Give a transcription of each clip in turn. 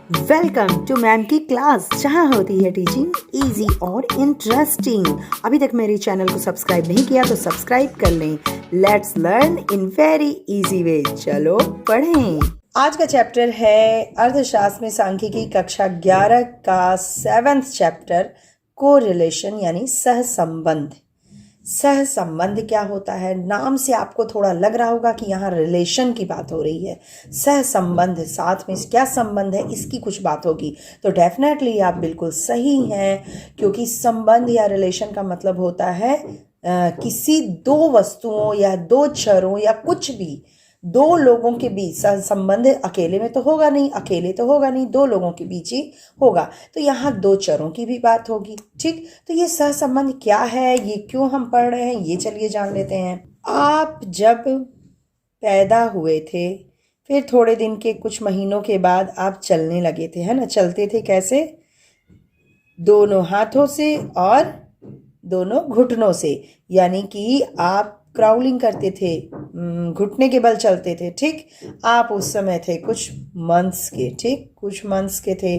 Welcome to ma'am की class, जहाँ होती है टीचिंग इजी और इंटरेस्टिंग। अभी तक मेरे चैनल को सब्सक्राइब नहीं किया तो सब्सक्राइब कर लें। Let's learn in very easy way. चलो पढ़ें। आज का चैप्टर है अर्थशास्त्र में सांख्यिकी कक्षा 11 का 7th चैप्टर, को रिलेशन यानी सहसंबंध। सहसंबंध क्या होता है? नाम से आपको थोड़ा लग रहा होगा कि यहाँ रिलेशन की बात हो रही है। सहसंबंध, साथ में क्या संबंध है इसकी कुछ बात होगी। तो डेफिनेटली आप बिल्कुल सही हैं, क्योंकि संबंध या रिलेशन का मतलब होता है किसी दो वस्तुओं या दो चरों या कुछ भी दो लोगों के बीच। संबंध अकेले में तो होगा नहीं, अकेले तो होगा नहीं, दो लोगों के बीच ही होगा। तो यहाँ दो चरों की भी बात होगी। ठीक, तो ये सहसंबंध क्या है, ये क्यों हम पढ़ रहे हैं, ये चलिए जान लेते हैं। आप जब पैदा हुए थे, फिर थोड़े दिन के कुछ महीनों के बाद आप चलने लगे थे, है ना? चलते थे कैसे? दोनों हाथों से और दोनों घुटनों से, यानी कि आप क्राउलिंग करते थे, घुटने के बल चलते थे। ठीक, आप उस समय थे कुछ मंथ्स के, ठीक, कुछ मंथ्स के थे।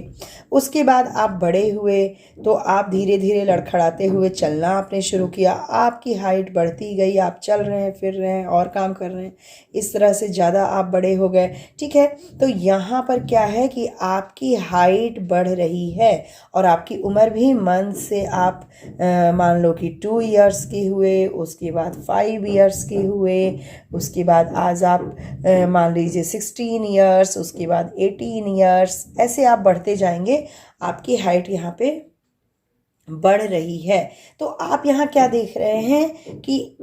उसके बाद आप बड़े हुए तो आप धीरे धीरे लड़खड़ाते हुए चलना आपने शुरू किया। आपकी हाइट बढ़ती गई, आप चल रहे हैं, फिर रहे हैं और काम कर रहे हैं, इस तरह से ज़्यादा आप बड़े हो गए। ठीक है, तो यहाँ पर क्या है कि आपकी हाइट बढ़ रही है और आपकी उम्र भी मंथ से आप मान लो कि 2 इयर्स के हुए, उसके बाद 5 इयर्स के हुए, उसके बाद आज आप मान लीजिए 16 इयर्स, उसके बाद 18 इयर्स, ऐसे आप बढ़ते जाएंगे। आपकी हाइट यहाँ पे बढ़ रही है। तो आप यहाँ क्या देख रहे हैं कि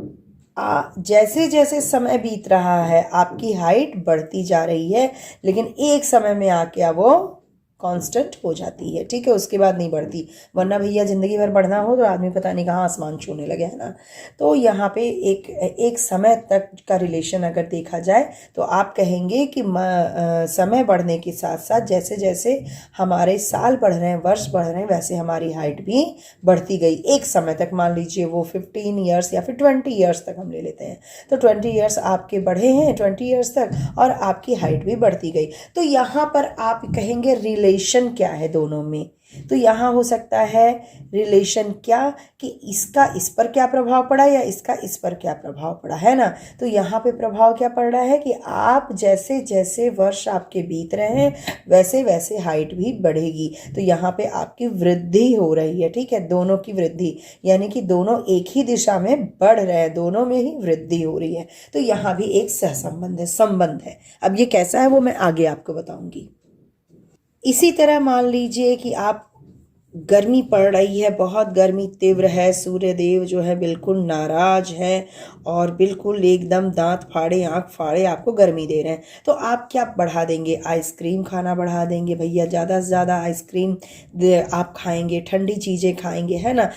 जैसे जैसे समय बीत रहा है आपकी हाइट बढ़ती जा रही है, लेकिन एक समय में आके वो कांस्टेंट हो जाती है। ठीक है, उसके बाद नहीं बढ़ती, वरना भैया ज़िंदगी भर बढ़ना हो तो आदमी पता नहीं कहाँ आसमान छूने लगे, है ना? तो यहाँ पे एक समय तक का रिलेशन अगर देखा जाए तो आप कहेंगे कि समय बढ़ने के साथ साथ जैसे जैसे हमारे साल बढ़ रहे हैं, वर्ष बढ़ रहे हैं, वैसे हमारी हाइट भी बढ़ती गई। एक समय तक मान लीजिए वो 15 ईयर्स या फिर 20 ईयर्स तक हम ले लेते हैं, तो 20 ईयर्स आपके बढ़े हैं, 20 ईयर्स तक, और आपकी हाइट भी बढ़ती गई। तो यहाँ पर आप कहेंगे रिलेशन क्या है दोनों में? तो यहाँ हो सकता है रिलेशन क्या कि इसका इस पर क्या प्रभाव पड़ा या इसका इस पर क्या प्रभाव पड़ा, है ना? तो यहाँ पे प्रभाव क्या पड़ रहा है कि आप जैसे जैसे वर्ष आपके बीत रहे हैं वैसे वैसे हाइट भी बढ़ेगी। तो यहाँ पे आपकी वृद्धि हो रही है। ठीक है, दोनों की वृद्धि, यानी कि दोनों एक ही दिशा में बढ़ रहे हैं, दोनों में ही वृद्धि हो रही है। तो यहाँ भी एक सहसंबंध है, संबंध है। अब ये कैसा है वो मैं आगे आपको बताऊंगी। इसी तरह मान लीजिए कि आप गर्मी पड़ रही है, बहुत गर्मी तीव्र है, सूर्य देव जो है बिल्कुल नाराज है और बिल्कुल एकदम दांत फाड़े आंख फाड़े आपको गर्मी दे रहे हैं। तो आप क्या बढ़ा देंगे? आइसक्रीम खाना बढ़ा देंगे भैया, ज़्यादा से ज़्यादा आइसक्रीम आप खाएंगे, ठंडी चीज़ें खाएंगे, है ना?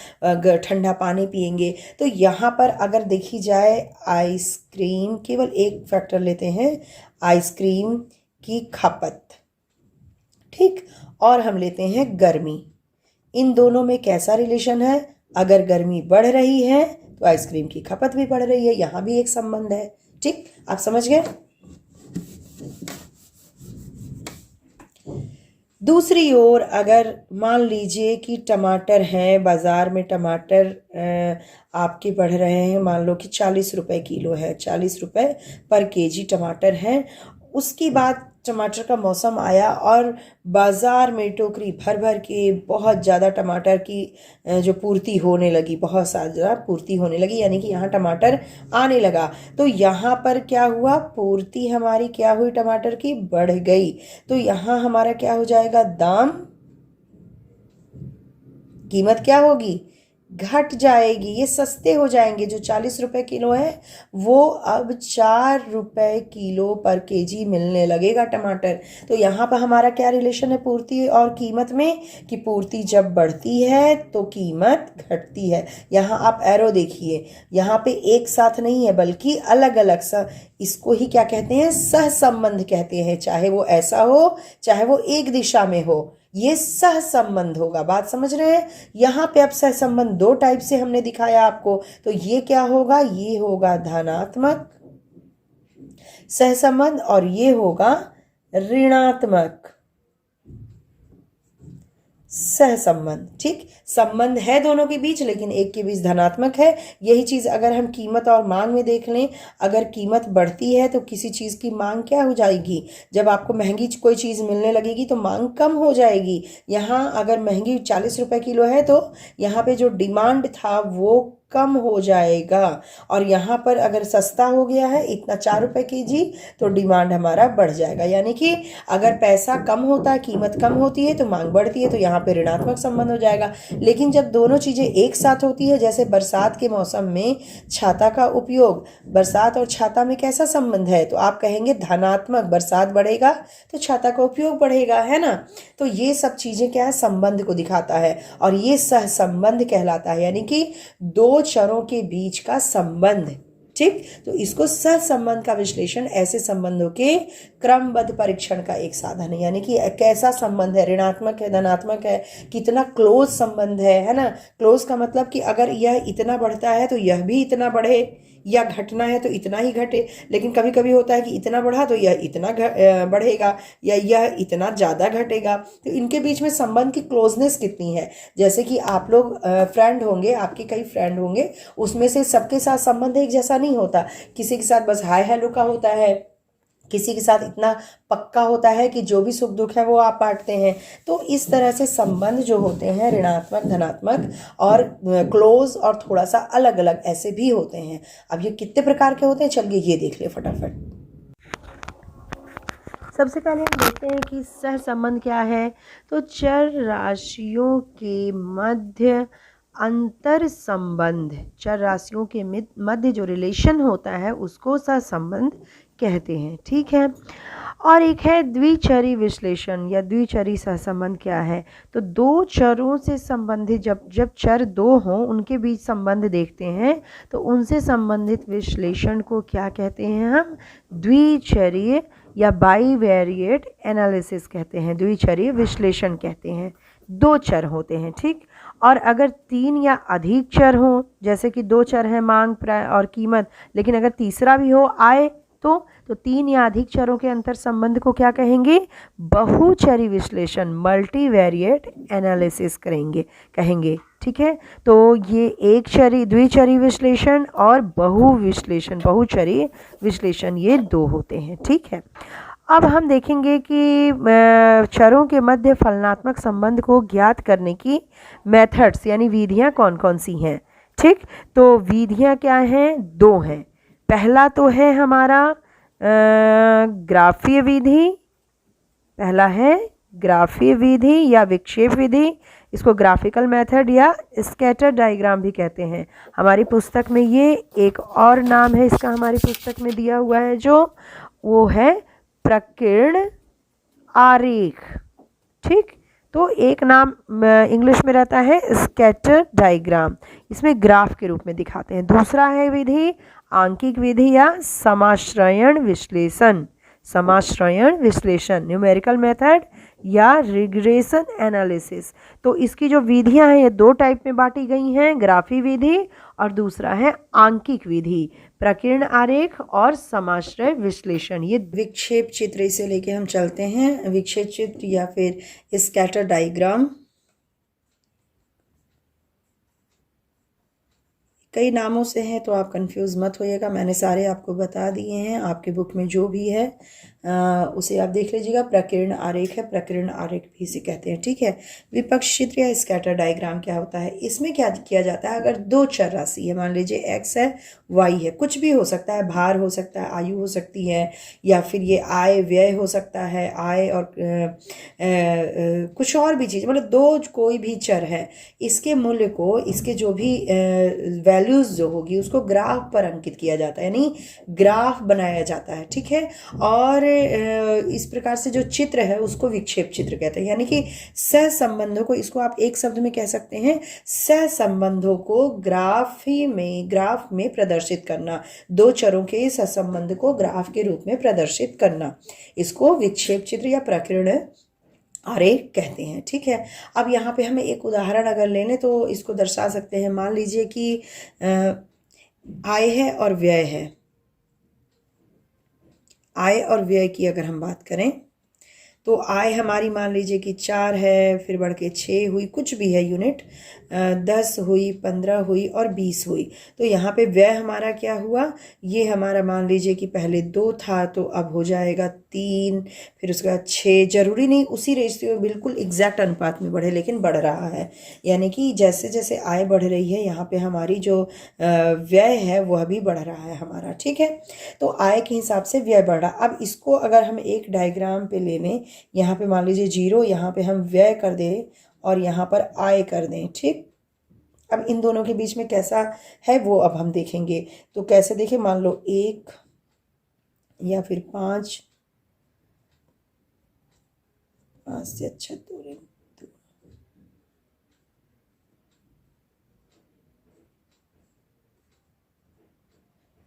ठंडा पानी पिएंगे। तो यहाँ पर अगर देखी जाए आइसक्रीम, केवल एक फैक्टर लेते हैं, आइसक्रीम की खपत, ठीक, और हम लेते हैं गर्मी। इन दोनों में कैसा रिलेशन है? अगर गर्मी बढ़ रही है तो आइसक्रीम की खपत भी बढ़ रही है, यहाँ भी एक संबंध है। ठीक, आप समझ गए? दूसरी ओर अगर मान लीजिए कि टमाटर हैं बाज़ार में, टमाटर आपके बढ़ रहे हैं, मान लो कि 40 रुपये किलो है, 40 रुपये पर केजी टमाटर हैं। उसके बाद टमाटर का मौसम आया और बाज़ार में टोकरी भर भर के बहुत ज़्यादा टमाटर की जो पूर्ति होने लगी, बहुत ज़्यादा पूर्ति होने लगी, यानी कि यहाँ टमाटर आने लगा। तो यहाँ पर क्या हुआ? पूर्ति हमारी क्या हुई? टमाटर की बढ़ गई। तो यहाँ हमारा क्या हो जाएगा? दाम, कीमत क्या होगी? घट जाएगी। ये सस्ते हो जाएंगे। जो 40 रुपए किलो है वो अब 4 रुपए किलो पर केजी मिलने लगेगा टमाटर। तो यहाँ पर हमारा क्या रिलेशन है पूर्ति और कीमत में? कि पूर्ति जब बढ़ती है तो कीमत घटती है। यहाँ आप एरो देखिए, यहाँ पे एक साथ नहीं है बल्कि अलग अलग सा, इसको ही क्या कहते हैं? सहसंबंध कहते हैं। चाहे वो ऐसा हो चाहे वो एक दिशा में हो, ये सहसंबंध होगा। बात समझ रहे हैं? यहाँ पे अब सहसंबंध दो टाइप से हमने दिखाया आपको। तो ये क्या होगा? ये होगा धनात्मक सहसंबंध और ये होगा ऋणात्मक सहसंबंध। ठीक, संबंध है दोनों के बीच, लेकिन एक के बीच धनात्मक है। यही चीज अगर हम कीमत और मांग में देख लें, अगर कीमत बढ़ती है तो किसी चीज की मांग क्या हो जाएगी? जब आपको महंगी कोई चीज मिलने लगेगी तो मांग कम हो जाएगी। यहाँ अगर महंगी 40 रुपए किलो है तो यहाँ पे जो डिमांड था वो कम हो जाएगा। और यहाँ पर अगर सस्ता हो गया है इतना 4 रुपए केजी, तो डिमांड हमारा बढ़ जाएगा। यानी कि अगर पैसा कम होता है, कीमत कम होती है तो मांग बढ़ती है, तो यहाँ पे ऋणात्मक संबंध हो जाएगा। लेकिन जब दोनों चीजें एक साथ होती है, जैसे बरसात के मौसम में छाता का उपयोग, बरसात और छाता में कैसा संबंध है? तो आप कहेंगे धनात्मक। बरसात बढ़ेगा तो छाता का उपयोग बढ़ेगा, है ना। तो ये सब चीजें क्या है? संबंध को दिखाता है, और ये सहसंबंध कहलाता है, यानी कि दो चरों के बीच का संबंध। ठीक, तो इसको सहसंबंध का विश्लेषण ऐसे संबंधों के क्रमबद्ध परीक्षण का एक साधन है। यानी कि कैसा संबंध है, ऋणात्मक है, धनात्मक है, कितना क्लोज संबंध है ना। क्लोज का मतलब कि अगर यह इतना बढ़ता है तो यह भी इतना बढ़े, या घटना है तो इतना ही घटे। लेकिन कभी कभी होता है कि इतना बढ़ा तो यह इतना बढ़ेगा, या यह इतना ज़्यादा घटेगा। तो इनके बीच में संबंध की क्लोजनेस कितनी है? जैसे कि आप लोग फ्रेंड होंगे, आपके कई फ्रेंड होंगे, उसमें से सबके साथ संबंध एक जैसा नहीं होता। किसी के साथ बस हाय हेलो का होता है, किसी के साथ इतना पक्का होता है कि जो भी सुख दुख है वो आप बांटते हैं। तो इस तरह से संबंध जो होते हैं ऋणात्मक, धनात्मक और क्लोज और थोड़ा सा अलग अलग ऐसे भी होते हैं। अब ये कितने प्रकार के होते हैं, चलिए ये देख ले फटाफट। सबसे पहले हम देखते हैं कि सहसंबंध क्या है। तो चर राशियों के मध्य अंतर संबंध, चर राशियों के मध्य जो रिलेशन होता है उसको सहसंबंध कहते हैं। ठीक है, और एक है द्विचरी विश्लेषण या द्विचरी सहसंबंध। क्या है? तो दो चरों से संबंधित, जब चर दो हों उनके बीच संबंध देखते हैं तो उनसे संबंधित विश्लेषण को क्या कहते हैं? हम द्विचरीय या बाईवेरिएट एनालिसिस कहते हैं, द्विचरीय विश्लेषण कहते हैं। दो चर होते हैं, ठीक। और अगर तीन या अधिक चर हों, जैसे कि दो चर हैं मांग, प्राय और कीमत, लेकिन अगर तीसरा भी हो आय, तो तीन या अधिक चरों के अंतर संबंध को क्या कहेंगे? बहुचरी विश्लेषण, मल्टीवेरिएट एनालिसिस कहेंगे। ठीक है, तो ये एक चरी द्विचरी विश्लेषण और बहुचरी विश्लेषण, ये दो होते हैं। ठीक है, अब हम देखेंगे कि चरों के मध्य फलनात्मक संबंध को ज्ञात करने की मेथड्स यानी विधियां कौन कौन सी हैं। ठीक, तो विधियां क्या हैं? दो हैं। पहला तो है हमारा ग्राफीय विधि, पहला है ग्राफीय विधि या विक्षेप विधि, इसको ग्राफिकल मेथड या स्कैटर डायग्राम भी कहते हैं। हमारी पुस्तक में ये एक और नाम है इसका, हमारी पुस्तक में दिया हुआ है जो वो है प्रकीर्ण आरेख। ठीक, तो एक नाम इंग्लिश में रहता है स्कैटर डायग्राम, इसमें ग्राफ के रूप में दिखाते हैं। दूसरा है विधि आंकिक विधि या समाश्रयण विश्लेषण, न्यूमेरिकल मेथड या रिग्रेशन एनालिसिस। तो इसकी जो विधियां हैं ये दो टाइप में बांटी गई हैं, ग्राफी विधि और दूसरा है आंकिक विधि, प्रकीर्ण आरेख और समाश्रय विश्लेषण। ये विक्षेप चित्र इसे लेके हम चलते हैं, विक्षेप चित्र या फिर स्कैटर डायग्राम। कई नामों से हैं तो आप कंफ्यूज मत होइएगा, मैंने सारे आपको बता दिए हैं। आपके बुक में जो भी है उसे आप देख लीजिएगा। प्रकीर्ण आरेख है, प्रकीर्ण आरेख भी इसे कहते हैं। ठीक है, विपक्ष चित्र या स्कैटर डायग्राम क्या होता है? इसमें क्या किया जाता है? अगर दो चर राशि है, मान लीजिए एक्स है वाई है, कुछ भी हो सकता है, भार हो सकता है, आयु हो सकती है, या फिर ये आय व्यय हो सकता है, आय और कुछ और भी चीज़, मतलब दो कोई भी चर है, इसके मूल्य को, इसके जो भी वैल्यूज जो होगी उसको ग्राफ पर अंकित किया जाता है, यानी ग्राफ बनाया जाता है। ठीक है, और इस प्रकार से जो चित्र है उसको विक्षेप चित्र कहते हैं। यानी कि सहसंबंधों को, इसको आप एक शब्द में कह सकते हैं, सहसंबंधों को ग्राफ में प्रदर्शित करना, दो चरों के सहसंबंध को ग्राफ के रूप में प्रदर्शित करना, इसको विक्षेप चित्र या प्रकीर्ण आरेख कहते हैं। ठीक है, अब यहाँ पे हमें एक उदाहरण अगर ले लें तो इसको दर्शा सकते हैं। मान लीजिए कि आय है और व्यय है, आय और व्यय की अगर हम बात करें तो आय हमारी मान लीजिए कि 4 है, फिर बढ़ के 6 हुई, कुछ भी है यूनिट, 10 हुई, 15 हुई और 20 हुई। तो यहाँ पे व्यय हमारा क्या हुआ, ये हमारा मान लीजिए कि पहले 2 था तो अब हो जाएगा 3, फिर उसके बाद 6। जरूरी नहीं उसी रेशियो बिल्कुल एग्जैक्ट अनुपात में बढ़े, लेकिन बढ़ रहा है। यानी कि जैसे जैसे आय बढ़ रही है यहाँ पे हमारी जो व्यय है वह भी बढ़ रहा है हमारा। ठीक है, तो आय के हिसाब से व्यय बढ़ रहा। अब इसको अगर हम एक डायग्राम पे ले लें, यहाँ पे मान लीजिए 0, यहाँ पे हम व्यय कर दें और यहाँ पर आय कर दें। ठीक, अब इन दोनों के बीच में कैसा है वो अब हम देखेंगे। तो कैसे देखें, मान लो 1 या फिर 5 से अच्छा 2।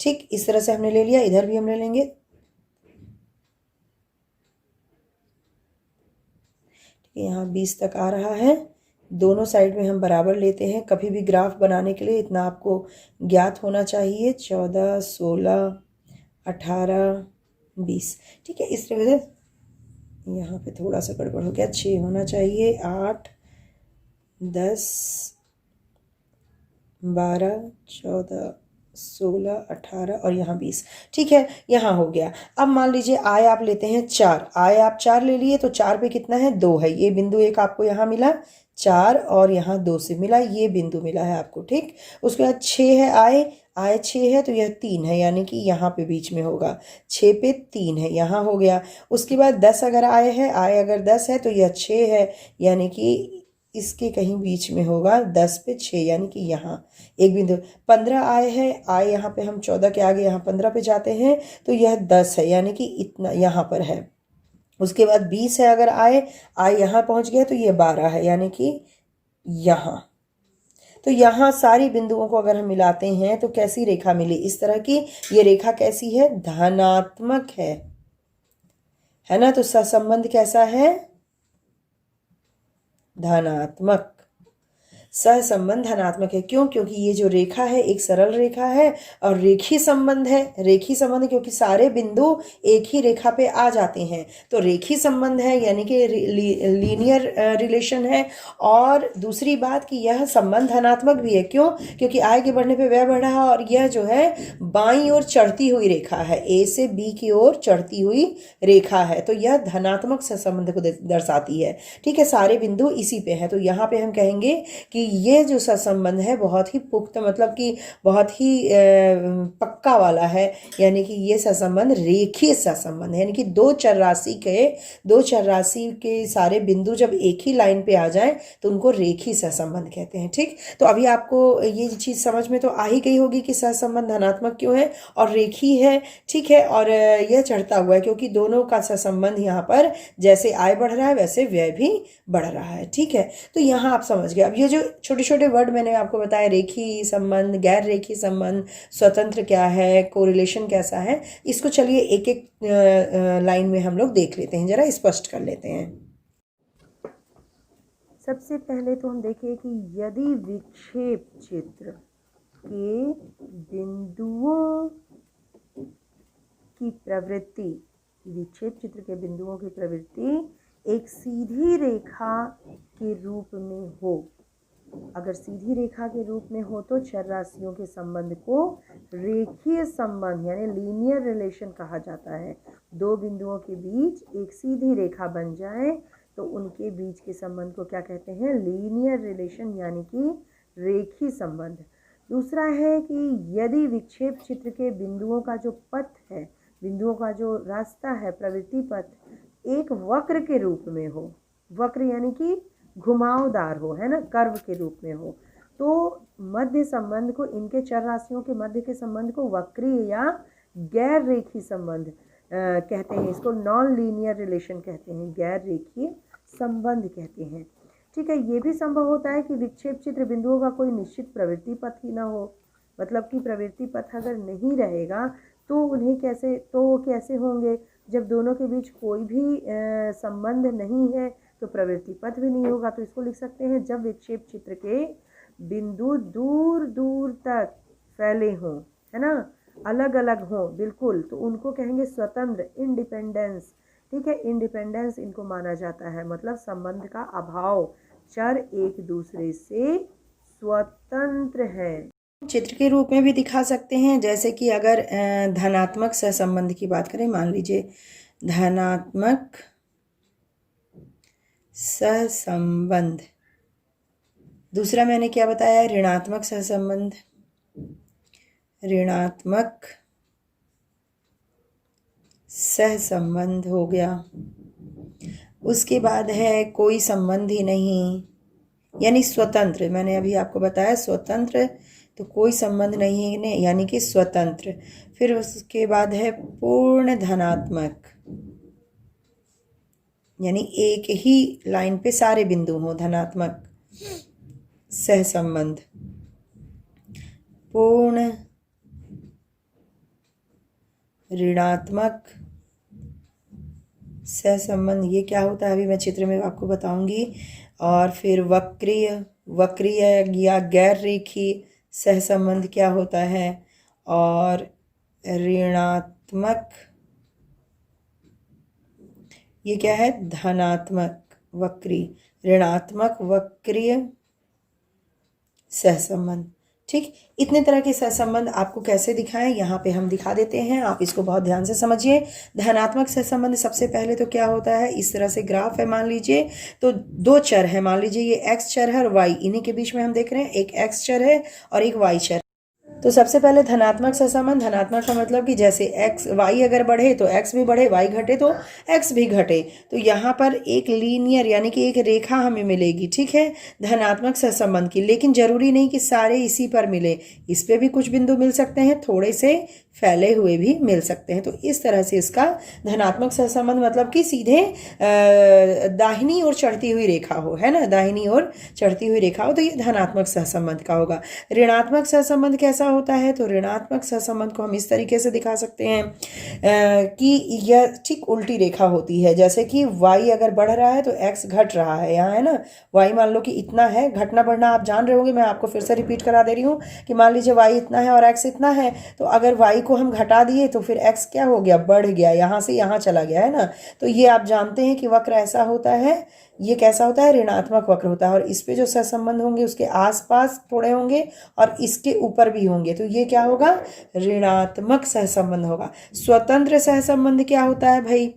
ठीक, इस तरह से हमने ले लिया, इधर भी हम ले लेंगे। यहाँ 20 तक आ रहा है, दोनों साइड में हम बराबर लेते हैं। कभी भी ग्राफ बनाने के लिए इतना आपको ज्ञात होना चाहिए, 14, 16, 18, 20। ठीक है, इस तरह से यहाँ पे थोड़ा सा गड़बड़ हो गया, 6 होना चाहिए, 8, 10, 12, 14, 16, 18 और यहाँ 20। ठीक है, यहाँ हो गया। अब मान लीजिए आय आप लेते हैं 4, आय आप 4 ले लिए, तो 4 पे कितना है, 2 है। ये बिंदु एक आपको यहाँ मिला 4 और यहाँ 2 से मिला, ये बिंदु मिला है आपको। ठीक, उसके बाद 6 है आय 6 है, तो यह 3 है, यानी कि यहाँ पे बीच में होगा। 6 पे 3 है, यहाँ हो गया। उसके बाद 10 अगर आय है, आय अगर 10 है तो यह 6 है, यानी कि इसके कहीं बीच में होगा, 10 पे 6, यानी कि यहाँ एक बिंदु। 15 आय है, आय यहाँ पे हम 14 के आगे यहाँ 15 पे जाते हैं, तो यह 10 है, यानी कि इतना यहाँ पर है। उसके बाद 20 है अगर आय यहाँ पहुँच गया तो ये 12 है, यानी कि यहाँ। तो यहाँ सारी बिंदुओं को अगर हम मिलाते हैं तो कैसी रेखा मिली, इस तरह की। ये रेखा कैसी है, धनात्मक है ना। तो सहसंबंध कैसा है, धनात्मक। सहसंबंध धनात्मक है, क्यों, क्योंकि ये जो रेखा है एक सरल रेखा है और रेखीय संबंध है। रेखीय संबंध क्योंकि सारे बिंदु एक ही रेखा पे आ जाते हैं, तो रेखीय संबंध है, यानी कि लीनियर रिलेशन है। और दूसरी बात कि यह संबंध धनात्मक भी है, क्यों, क्योंकि आय के बढ़ने पे व्यय बढ़ रहा है और यह जो है बाईं ओर चढ़ती हुई रेखा है, ए से बी की ओर चढ़ती हुई रेखा है, तो यह धनात्मक सहसंबंध को दर्शाती है। ठीक है, सारे बिंदु इसी पे हैं, तो यहाँ पे हम कहेंगे कि ये जो सहसंबंध है बहुत ही पुख्त, मतलब कि बहुत ही पक्का वाला है। यानी कि ये सहसंबंध रेखीय सहसंबंध है, यानी कि दो चर राशि के सारे बिंदु जब एक ही लाइन पे आ जाएं तो उनको रेखीय सहसंबंध कहते हैं। ठीक, तो अभी आपको ये चीज़ समझ में तो आ ही गई होगी कि सहसंबंध धनात्मक क्यों है और रेखीय है। ठीक है, और यह चढ़ता हुआ है क्योंकि दोनों का सहसंबंध यहाँ पर जैसे आय बढ़ रहा है वैसे व्यय भी बढ़ रहा है। ठीक है, तो यहाँ आप समझ गए। अब ये जो छोटे छोटे वर्ड मैंने आपको बताया, रेखीय संबंध, गैर रेखीय संबंध, स्वतंत्र क्या है, कोरिलेशन कैसा है, इसको चलिए एक एक लाइन में हम लोग देख लेते हैं, जरा स्पष्ट कर लेते हैं। सबसे पहले तो हम देखें कि यदि विक्षेप चित्र के बिंदुओं की प्रवृत्ति, विक्षेप चित्र के बिंदुओं की प्रवृत्ति एक सीधी रेखा के रूप में हो, अगर सीधी रेखा के रूप में हो तो चर राशियों के संबंध को रेखीय संबंध यानी लीनियर रिलेशन कहा जाता है। दो बिंदुओं के बीच एक सीधी रेखा बन जाए तो उनके बीच के संबंध को क्या कहते हैं, लीनियर रिलेशन, यानी कि रेखीय संबंध। दूसरा है कि यदि विक्षेप चित्र के बिंदुओं का जो पथ है, बिंदुओं का जो रास्ता है, प्रवृत्ति पथ, एक वक्र के रूप में हो, वक्र यानी कि घुमावदार हो, है ना, कर्व के रूप में हो, तो मध्य संबंध को, इनके चर राशियों के मध्य के संबंध को वक्रीय या गैर रेखीय संबंध कहते हैं। इसको नॉन लीनियर रिलेशन कहते हैं, गैर रेखीय संबंध कहते हैं। ठीक है, ये भी संभव होता है कि विक्षेप चित्र बिंदुओं का कोई निश्चित प्रवृत्ति पथ ही ना हो, मतलब कि प्रवृत्ति पथ अगर नहीं रहेगा तो उन्हें कैसे होंगे, जब दोनों के बीच कोई भी संबंध नहीं है तो प्रवृत्ति पथ भी नहीं होगा। तो इसको लिख सकते हैं, जब विक्षेप चित्र के बिंदु दूर दूर तक फैले हों, है ना, अलग अलग हों बिल्कुल, तो उनको कहेंगे स्वतंत्र, इंडिपेंडेंस, ठीक है। इंडिपेंडेंस इनको माना जाता है, मतलब संबंध का अभाव, चर एक दूसरे से स्वतंत्र है। चित्र के रूप में भी दिखा सकते हैं, जैसे कि अगर धनात्मक सहसंबंध की बात करें, मान लीजिए धनात्मक सहसंबंध। दूसरा मैंने क्या बताया, ऋणात्मक सहसंबंध, ऋणात्मक सहसंबंध हो गया। उसके बाद है कोई संबंध ही नहीं, यानी स्वतंत्र। मैंने अभी आपको बताया स्वतंत्र, तो कोई संबंध नहीं है यानी कि स्वतंत्र। फिर उसके बाद है पूर्ण धनात्मक, यानी एक ही लाइन पे सारे बिंदु हों, धनात्मक सहसंबंध। पूर्ण ऋणात्मक सहसंबंध, ये क्या होता है अभी मैं चित्र में आपको बताऊंगी। और फिर वक्रीय, वक्रीय या गैर रेखीय सहसंबंध क्या होता है। और ऋणात्मक, ये क्या है, धनात्मक वक्री, ऋणात्मक वक्रीय सहसंबंध। ठीक, इतने तरह के सहसंबंध आपको कैसे दिखाएं, यहाँ पे हम दिखा देते हैं, आप इसको बहुत ध्यान से समझिए। धनात्मक सहसंबंध सबसे पहले तो क्या होता है, इस तरह से ग्राफ है मान लीजिए, तो दो चर है, मान लीजिए ये x चर है और y, इन्हीं के बीच में हम देख रहे हैं एक x चर है और एक y चर। तो सबसे पहले धनात्मक सहसंबंध, धनात्मक का मतलब कि जैसे x y अगर बढ़े तो x भी बढ़े, y घटे तो x भी घटे। तो यहाँ पर एक लीनियर यानी कि एक रेखा हमें मिलेगी, ठीक है, धनात्मक सहसंबंध की। लेकिन जरूरी नहीं कि सारे इसी पर मिले, इस पे भी कुछ बिंदु मिल सकते हैं, थोड़े से फैले हुए भी मिल सकते हैं। तो इस तरह से इसका धनात्मक सहसंबंध मतलब कि सीधे दाहिनी ओर चढ़ती हुई रेखा हो, है ना, दाहिनी ओर चढ़ती हुई रेखा हो, तो ये धनात्मक सहसंबंध का होगा। ऋणात्मक सहसंबंध कैसा होता है, तो ऋणात्मक सहसंबंध को हम इस तरीके से दिखा सकते हैं कि यह ठीक उल्टी रेखा होती है। जैसे कि y अगर बढ़ रहा है तो x घट रहा है, यहाँ है ना, y मान लो कि इतना है, घटना बढ़ना आप जान रहे होंगे, मैं आपको फिर से रिपीट करा दे रही हूँ कि मान लीजिए y इतना है और x इतना है, तो अगर y को हम घटा दिए तो फिर x क्या हो गया, बढ़ गया, यहाँ से यहाँ चला गया, है ना। तो ये आप जानते हैं कि वक्र ऐसा होता है, ये कैसा होता है, ऋणात्मक वक्र होता है। और इस पे जो सहसंबंध होंगे उसके आसपास थोड़े होंगे और इसके ऊपर भी होंगे, तो ये क्या होगा, ऋणात्मक सहसंबंध होगा। स्वतंत्र सहसंबंध क्या होता है भाई,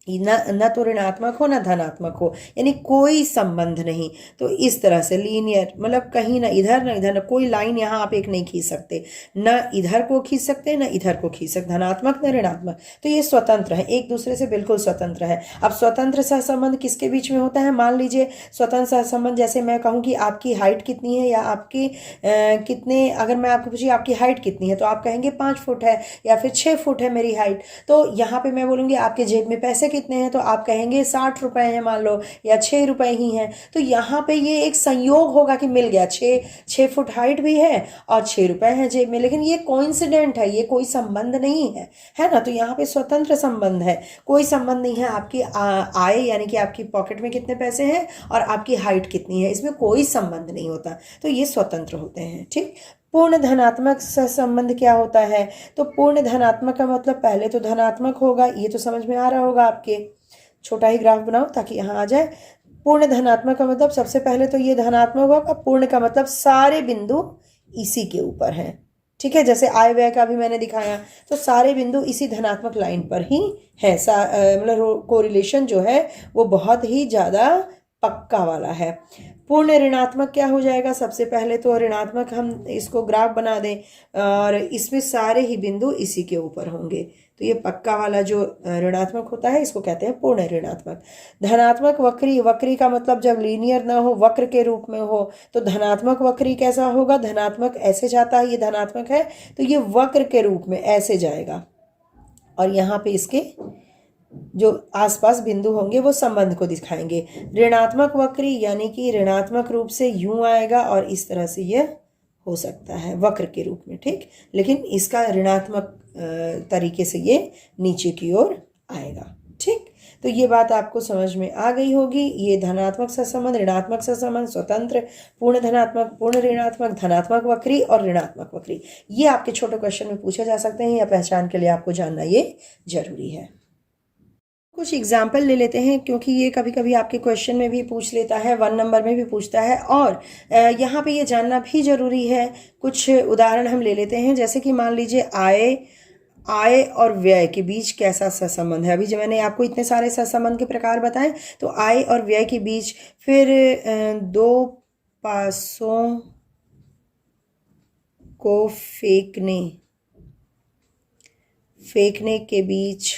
न तो ऋणात्मक हो न धनात्मक हो, यानी कोई संबंध नहीं। तो इस तरह से लीनियर, मतलब कहीं ना इधर न इधर, न कोई लाइन यहाँ आप एक नहीं खींच सकते, न इधर को खींच सकते न इधर को खींच सकते, धनात्मक न ऋणात्मक। तो ये स्वतंत्र है, एक दूसरे से बिल्कुल स्वतंत्र है। अब स्वतंत्र सहसंबंध किसके बीच में होता है, मान लीजिए स्वतंत्र सहसंबंध, जैसे मैं कहूँ कि आपकी हाइट कितनी है, या आपकी कितने, अगर मैं आपको पूछिए आपकी हाइट कितनी है, तो आप कहेंगे 5 फुट है या फिर 6 फुट है मेरी हाइट। तो यहाँ पे मैं बोलूँगी आपके जेब में पैसे कितने हैं, तो आप कहेंगे 60 रुपए हैं मान लो, या 6 रुपए ही हैं। तो यहाँ पे ये एक संयोग होगा कि मिल गया, 6 फुट हाइट भी है और 6 रुपए हैं जेब में, लेकिन ये कोइंसिडेंट है, ये कोई संबंध नहीं है ना। तो यहाँ पे स्वतंत्र संबंध है, कोई संबंध नहीं है आपकी आय यानी कि आपकी पॉकेट में कितने पैसे हैं और आपकी हाइट कितनी है, इसमें कोई संबंध नहीं होता, तो ये स्वतंत्र होते हैं। ठीक, पूर्ण धनात्मक सहसंबंध क्या होता है, तो पूर्ण धनात्मक का मतलब पहले तो धनात्मक होगा, ये तो समझ में आ रहा होगा आपके, छोटा ही ग्राफ बनाओ ताकि यहाँ आ जाए। पूर्ण धनात्मक का मतलब सबसे पहले तो ये धनात्मक होगा, पूर्ण का मतलब सारे बिंदु इसी के ऊपर हैं, ठीक है। जैसे आय व्यय का भी मैंने दिखाया, तो सारे बिंदु इसी धनात्मक लाइन पर ही है, मतलब कोरिलेशन जो है वो बहुत ही ज़्यादा पक्का वाला है। पूर्ण ऋणात्मक क्या हो जाएगा, सबसे पहले तो ऋणात्मक हम इसको ग्राफ बना दें और इसमें सारे ही बिंदु इसी के ऊपर होंगे, तो ये पक्का वाला जो ऋणात्मक होता है इसको कहते हैं पूर्ण ऋणात्मक। धनात्मक वक्री, वक्री का मतलब जब लीनियर ना हो, वक्र के रूप में हो, तो धनात्मक वक्री कैसा होगा, धनात्मक ऐसे जाता है, ये धनात्मक है तो ये वक्र के रूप में ऐसे जाएगा, और यहाँ पे इसके जो आसपास बिंदु होंगे वो संबंध को दिखाएंगे। ऋणात्मक वक्री यानी कि ऋणात्मक रूप से यूं आएगा और इस तरह से यह हो सकता है वक्र के रूप में, ठीक, लेकिन इसका ऋणात्मक तरीके से ये नीचे की ओर आएगा, ठीक। तो ये बात आपको समझ में आ गई होगी। ये धनात्मक सहसंबंध, ऋणात्मक सहसंबंध, स्वतंत्र, पूर्ण धनात्मक, पूर्ण ऋणात्मक, धनात्मक वक्री और ऋणात्मक वक्री, ये आपके छोटे क्वेश्चन में पूछे जा सकते हैं, या पहचान के लिए आपको जानना ये जरूरी है। कुछ एग्जाम्पल ले लेते हैं, क्योंकि ये कभी कभी आपके क्वेश्चन में भी पूछ लेता है, 1 नंबर में भी पूछता है, और यहाँ पे ये जानना भी ज़रूरी है। कुछ उदाहरण हम ले लेते हैं, जैसे कि मान लीजिए आय आय और व्यय के बीच कैसा सहसंबंध है। अभी जो मैंने आपको इतने सारे सहसंबंध के प्रकार बताए, तो आय और व्यय के बीच, फिर दो पासों को फेंकने के बीच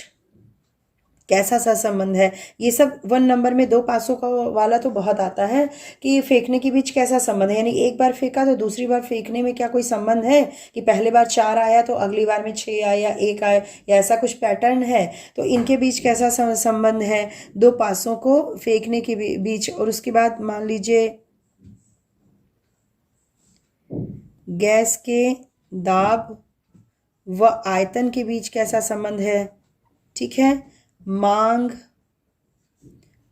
कैसा सा संबंध है। ये सब 1 नंबर में 2 पासों का वाला तो बहुत आता है कि फेंकने के बीच कैसा संबंध है, यानी एक बार फेंका तो दूसरी बार फेंकने में क्या कोई संबंध है कि पहले बार 4 आया तो अगली बार में 6 आया, 1 आया, या ऐसा कुछ पैटर्न है। तो इनके बीच कैसा संबंध है, 2 पासों को फेंकने के बीच। और उसके बाद मान लीजिए गैस के दाब व आयतन के बीच कैसा संबंध है। ठीक है, मांग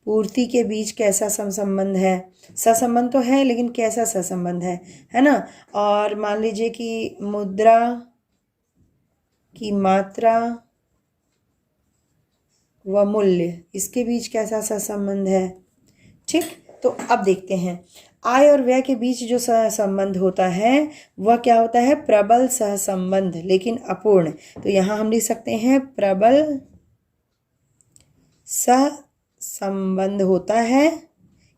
पूर्ति के बीच कैसा संबंध है। सहसंबंध तो है, लेकिन कैसा सहसंबंध है ना। और मान लीजिए कि मुद्रा की मात्रा व मूल्य, इसके बीच कैसा सहसंबंध है। ठीक, तो अब देखते हैं आय और व्यय के बीच जो सहसंबंध होता है वह क्या होता है, प्रबल सहसंबंध, लेकिन अपूर्ण। तो यहाँ हम लिख सकते हैं प्रबल सहसंबंध होता है,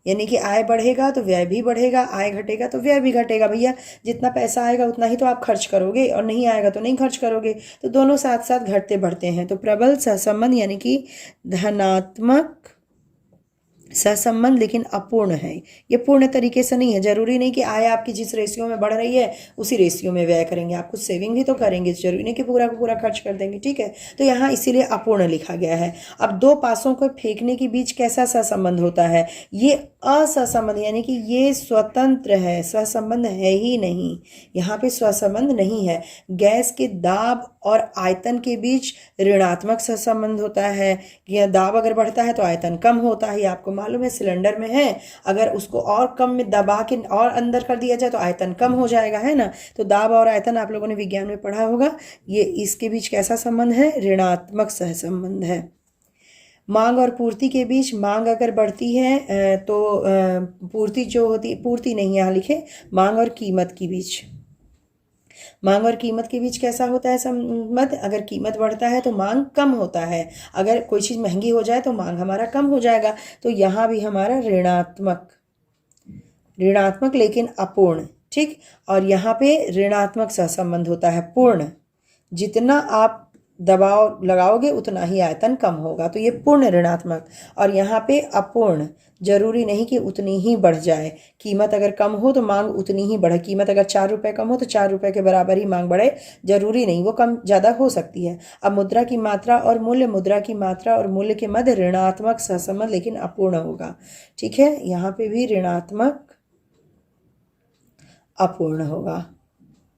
यानी कि आय बढ़ेगा तो व्यय भी बढ़ेगा, आय घटेगा तो व्यय भी घटेगा। भैया जितना पैसा आएगा उतना ही तो आप खर्च करोगे, और नहीं आएगा तो नहीं खर्च करोगे, तो दोनों साथ साथ घटते बढ़ते हैं। तो प्रबल सहसंबंध यानी कि धनात्मक सहसंबंध, लेकिन अपूर्ण है। ये पूर्ण तरीके से नहीं है। जरूरी नहीं कि आय आपकी जिस रेशियो में बढ़ रही है उसी रेशियो में व्यय करेंगे, आप कुछ सेविंग भी तो करेंगे, जरूरी नहीं कि पूरा का पूरा खर्च कर देंगे। ठीक है, तो यहाँ इसीलिए अपूर्ण लिखा गया है। अब 2 पासों को फेंकने के बीच कैसा सहसंबंध होता है, ये असहसंबंध, यानी कि ये स्वतंत्र है, सहसंबंध है ही नहीं, यहाँ पे सहसंबंध नहीं है। गैस के दाब और आयतन के बीच ऋणात्मक सहसंबंध होता है। यह दाब अगर बढ़ता है तो आयतन कम होता है। आपको मालूम है सिलेंडर में है, अगर उसको और कम में दबा के और अंदर कर दिया जाए तो आयतन कम हो जाएगा, है ना। तो दाब और आयतन आप लोगों ने विज्ञान में पढ़ा होगा। ये इसके बीच कैसा संबंध है, ऋणात्मक सहसंबंध है। मांग और पूर्ति के बीच, मांग अगर बढ़ती है तो पूर्ति जो होती, पूर्ति नहीं यहाँ लिखे, मांग और कीमत के बीच, मांग और कीमत के बीच कैसा होता है संबंध, अगर कीमत बढ़ता है तो मांग कम होता है, अगर कोई चीज़ महंगी हो जाए तो मांग हमारा कम हो जाएगा। तो यहाँ भी हमारा ऋणात्मक लेकिन अपूर्ण। ठीक, और यहाँ पे ऋणात्मक सहसंबंध होता है पूर्ण, जितना आप दबाव लगाओगे उतना ही आयतन कम होगा, तो ये पूर्ण ऋणात्मक। और यहाँ पे अपूर्ण, जरूरी नहीं कि उतनी ही बढ़ जाए। कीमत अगर कम हो तो मांग उतनी ही बढ़े, कीमत अगर 4 रुपये कम हो तो 4 रुपये के बराबर ही मांग बढ़े, जरूरी नहीं, वो कम ज़्यादा हो सकती है। अब मुद्रा की मात्रा और मूल्य, मुद्रा की मात्रा और मूल्य के मध्य ऋणात्मक सहसंबंध, लेकिन अपूर्ण होगा। ठीक है, यहाँ पे भी ऋणात्मक अपूर्ण होगा।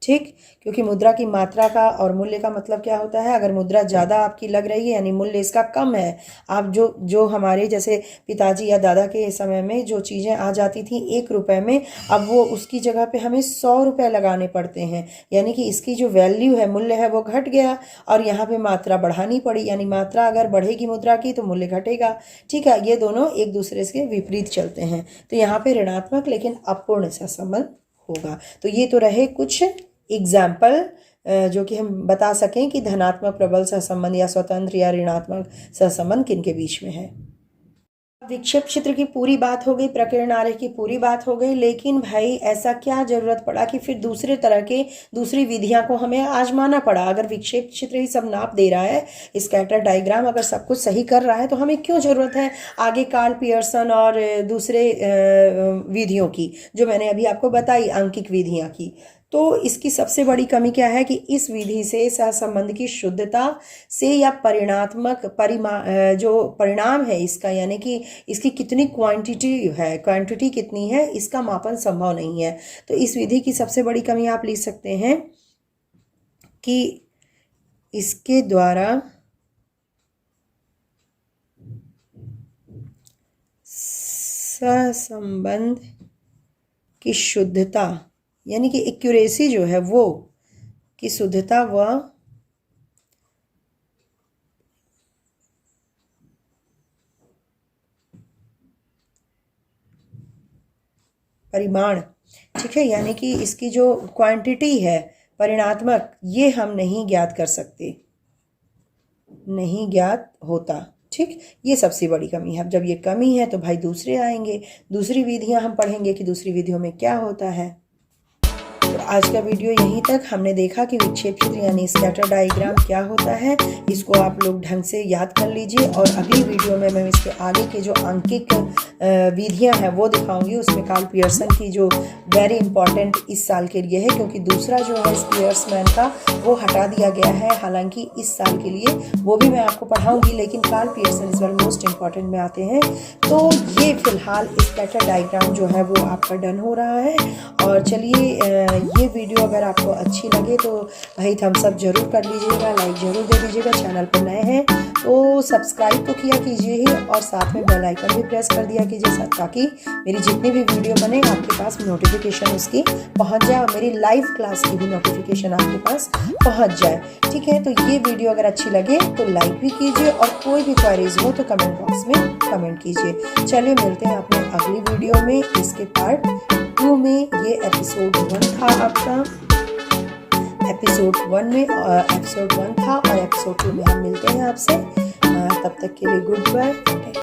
ठीक, क्योंकि मुद्रा की मात्रा का और मूल्य का मतलब क्या होता है, अगर मुद्रा ज़्यादा आपकी लग रही है यानी मूल्य इसका कम है। आप जो हमारे जैसे पिताजी या दादा के समय में जो चीज़ें आ जाती थी 1 रुपये में, अब वो उसकी जगह पे हमें 100 रुपये लगाने पड़ते हैं, यानी कि इसकी जो वैल्यू है, मूल्य है, वो घट गया। और यहाँ पे मात्रा बढ़ानी पड़ी, यानी मात्रा अगर बढ़ेगी मुद्रा की तो मूल्य घटेगा। ठीक है, ये दोनों एक दूसरे से विपरीत चलते हैं। तो यहाँ पे ऋणात्मक लेकिन अपूर्ण सहसंबंध होगा। तो ये तो रहे कुछ एग्जाम्पल जो कि हम बता सकें कि धनात्मक प्रबल सहसंबंध या स्वतंत्र या ऋणात्मक सहसंबंध किन के बीच में है। विक्षेप क्षेत्र की पूरी बात हो गई, प्रकीर्ण आरेख की पूरी बात हो गई, लेकिन भाई ऐसा क्या जरूरत पड़ा कि फिर दूसरे तरह के दूसरी विधियां को हमें आजमाना पड़ा। अगर विक्षेप क्षेत्र ही सब नाप दे रहा है, स्कैटर डायग्राम अगर सब कुछ सही कर रहा है, तो हमें क्यों जरूरत है आगे कार्ल पियर्सन और दूसरे विधियों की, जो मैंने अभी आपको बताई, अंकिक विधियां की। तो इसकी सबसे बड़ी कमी क्या है कि इस विधि से सहसंबंध की शुद्धता से या परिणात्मक जो परिणाम है इसका, यानी कि इसकी कितनी क्वांटिटी है, क्वांटिटी कितनी है, इसका मापन संभव नहीं है। तो इस विधि की सबसे बड़ी कमी आप लिख सकते हैं कि इसके द्वारा सहसंबंध की शुद्धता, यानी कि एक्यूरेसी जो है वो की शुद्धता व परिमाण, ठीक है, यानी कि इसकी जो क्वांटिटी है परिणात्मक, ये हम नहीं ज्ञात कर सकते, नहीं ज्ञात होता। ठीक, ये सबसे बड़ी कमी है। अब जब ये कमी है तो भाई दूसरे आएंगे, दूसरी विधियां हम पढ़ेंगे कि दूसरी विधियों में क्या होता है। तो आज का वीडियो यहीं तक। हमने देखा कि विक्षेप चित्र यानी स्कैटर डायग्राम क्या होता है, इसको आप लोग ढंग से याद कर लीजिए। और अगली वीडियो में मैं इसके आगे के जो अंकिक विधियां हैं वो दिखाऊंगी। उसमें कार्ल पियर्सन की जो वेरी इंपॉर्टेंट इस साल के लिए है, क्योंकि दूसरा जो है स्पियर्समैन का वो हटा दिया गया है। हालांकि इस साल के लिए वो भी मैं आपको पढ़ाऊंगी, लेकिन कार्ल पियर्सन इस बार मोस्ट इंपॉर्टेंट में आते हैं। तो ये फिलहाल स्कैटर डायग्राम जो है वो आपका डन हो रहा है। और चलिए, ये वीडियो अगर आपको अच्छी लगे तो भाई थम्स अप जरूर कर लीजिएगा, लाइक जरूर दे दीजिएगा। चैनल पर नए हैं तो सब्सक्राइब तो किया कीजिए ही, और साथ में बेल आइकन भी प्रेस कर दिया कीजिए, ताकि मेरी जितनी भी वीडियो बने आपके पास नोटिफिकेशन उसकी पहुंच जाए, और मेरी लाइव क्लास की भी नोटिफिकेशन आपके पास पहुंच जाए। ठीक है, तो ये वीडियो अगर अच्छी लगे तो लाइक भी कीजिए, और कोई भी क्वेरीज हो तो कमेंट बॉक्स में कमेंट कीजिए। चलिए मिलते हैं अपने अगली वीडियो में, इसके पार्ट 2 में। ये एपिसोड 1 था आपका, एपिसोड 1 में एपिसोड 1 था, और एपिसोड 2 में हम मिलते हैं आपसे। तब तक के लिए गुड बाय।